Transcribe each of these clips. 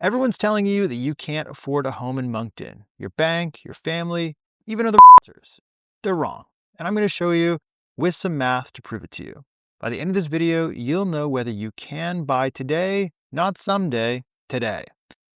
Everyone's telling you that you can't afford a home in Moncton. Your bank, your family, even other realtors. They're wrong. And I'm going to show you with some math to prove it to you. By the end of this video, you'll know whether you can buy today, not someday, today.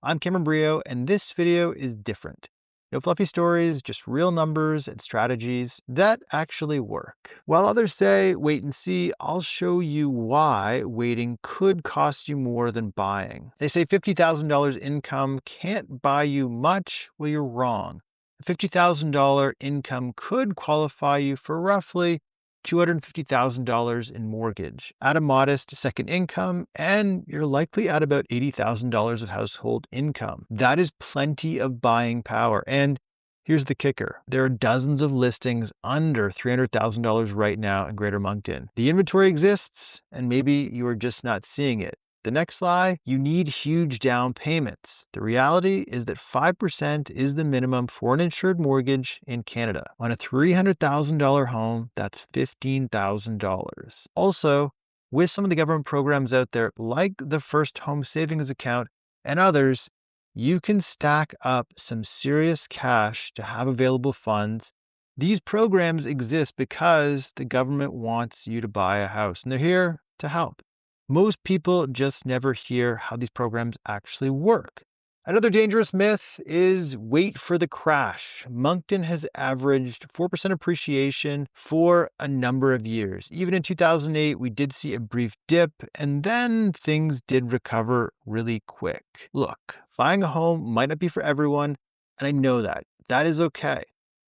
I'm Cameron Brio, and this video is different. No fluffy stories, just real numbers and strategies that actually work. While others say, wait and see, I'll show you why waiting could cost you more than buying. They say $50,000 income can't buy you much. Well, you're wrong. A $50,000 income could qualify you for roughly $250,000 in mortgage. Add a modest second income, and you're likely at about $80,000 of household income. That is plenty of buying power. And here's the kicker. There are dozens of listings under $300,000 right now in Greater Moncton. The inventory exists, and maybe you are just not seeing it. The next lie, you need huge down payments. The reality is that 5% is the minimum for an insured mortgage in Canada. On a $300,000 home, that's $15,000. Also, with some of the government programs out there, like the First Home Savings Account and others, you can stack up some serious cash to have available funds. These programs exist because the government wants you to buy a house, and they're here to help. Most people just never hear how these programs actually work. Another dangerous myth is wait for the crash. Moncton has averaged 4% appreciation for a number of years. Even in 2008, we did see a brief dip, and then things did recover really quick. Look, buying a home might not be for everyone, and I know that. That is okay.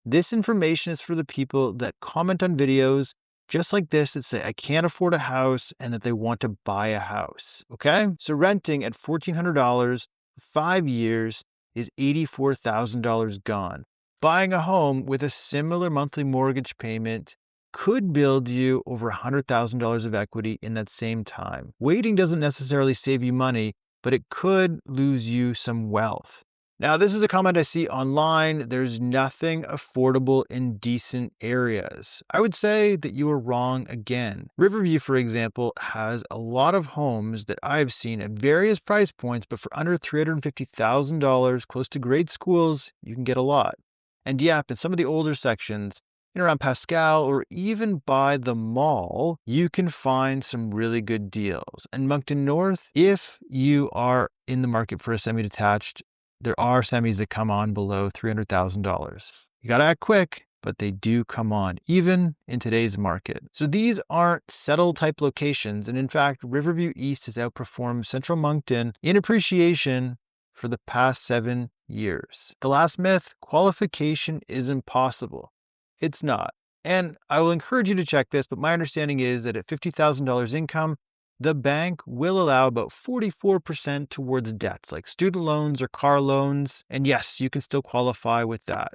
This information is for the people that comment on videos just like this that say, I can't afford a house and that they want to buy a house, okay? So renting at $1,400 for 5 years is $84,000 gone. Buying a home with a similar monthly mortgage payment could build you over $100,000 of equity in that same time. Waiting doesn't necessarily save you money, but it could lose you some wealth. Now, this is a comment I see online. There's nothing affordable in decent areas. I would say that you are wrong again. Riverview, for example, has a lot of homes that I've seen at various price points, but for under $350,000, close to grade schools, you can get a lot. And yep, in some of the older sections, in around Pascal or even by the mall, you can find some really good deals. And Moncton North, if you are in the market for a semi-detached, there are semis that come on below $300,000. You got to act quick, but they do come on, even in today's market. So these aren't settled type locations. And in fact, Riverview East has outperformed Central Moncton in appreciation for the past 7 years. The last myth, qualification is impossible. It's not. And I will encourage you to check this, but my understanding is that at $50,000 income, the bank will allow about 44% towards debts like student loans or car loans. And yes, you can still qualify with that.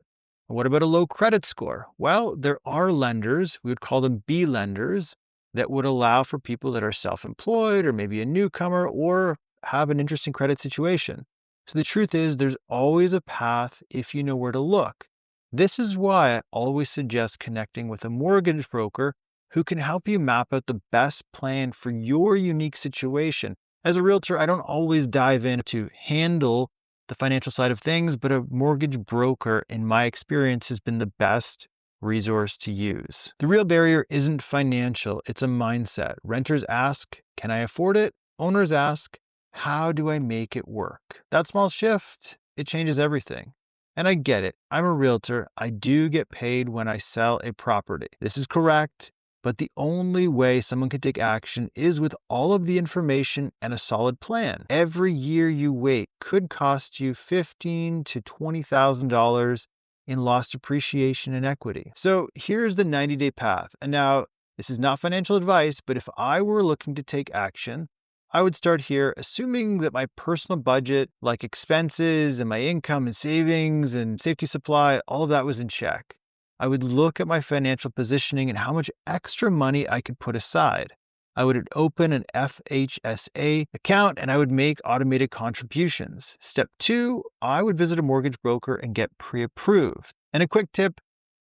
What about a low credit score? Well, there are lenders, we would call them B lenders, that would allow for people that are self-employed or maybe a newcomer or have an interesting credit situation. So the truth is there's always a path if you know where to look. This is why I always suggest connecting with a mortgage broker who can help you map out the best plan for your unique situation. As a realtor, I don't always dive in to handle the financial side of things, but a mortgage broker, in my experience, has been the best resource to use. The real barrier isn't financial, it's a mindset. Renters ask, can I afford it? Owners ask, how do I make it work? That small shift, it changes everything. And I get it. I'm a realtor. I do get paid when I sell a property. This is correct. But the only way someone can take action is with all of the information and a solid plan. Every year you wait could cost you $15,000 to $20,000 in lost appreciation and equity. So here's the 90-day path. And now, this is not financial advice, but if I were looking to take action, I would start here, assuming that my personal budget, like expenses and my income and savings and safety supply, all of that was in check. I would look at my financial positioning and how much extra money I could put aside. I would open an FHSA account and I would make automated contributions. Step 2, I would visit a mortgage broker and get pre-approved. And a quick tip,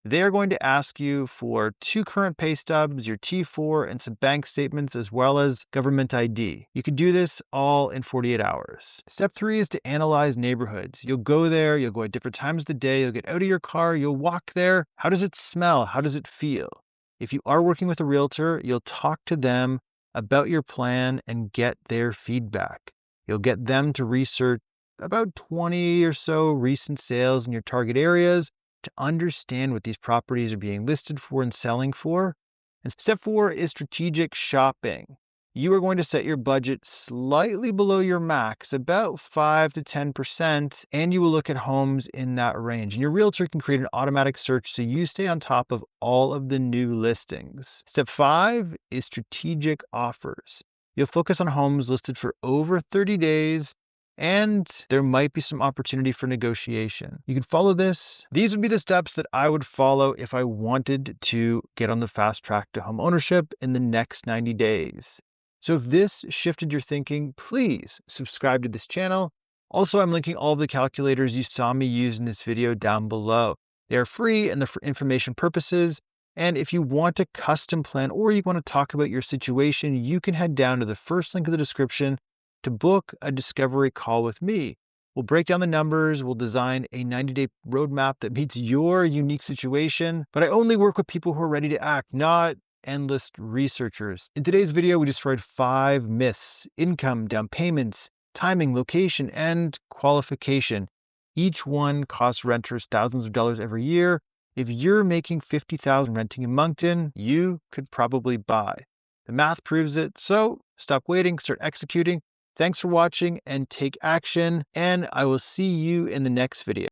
They are going to ask you for 2 current pay stubs, your T4, and some bank statements, as well as government ID. You can do this all in 48 hours. Step 3 is to analyze neighborhoods. You'll go there, you'll go at different times of the day, you'll get out of your car, you'll walk there. How does it smell? How does it feel? If you are working with a realtor, you'll talk to them about your plan and get their feedback. You'll get them to research about 20 or so recent sales in your target areas to understand what these properties are being listed for and selling for. And step 4 is strategic shopping. You are going to set your budget slightly below your max, about 5 to 10%, and you will look at homes in that range. And your realtor can create an automatic search so you stay on top of all of the new listings. Step 5 is strategic offers. You'll focus on homes listed for over 30 days, and there might be some opportunity for negotiation. You can follow this. These would be the steps that I would follow if I wanted to get on the fast track to home ownership in the next 90 days. So if this shifted your thinking, please subscribe to this channel. Also, I'm linking all of the calculators you saw me use in this video down below. They are free and they're for information purposes. And if you want a custom plan or you want to talk about your situation, you can head down to the first link in the description to book a discovery call with me. We'll break down the numbers, we'll design a 90-day roadmap that meets your unique situation, but I only work with people who are ready to act, not endless researchers. In today's video, we destroyed 5 myths: income, down payments, timing, location, and qualification. Each one costs renters thousands of dollars every year. If you're making $50,000 renting in Moncton, you could probably buy. The math proves it, so stop waiting, start executing. Thanks for watching and take action, and I will see you in the next video.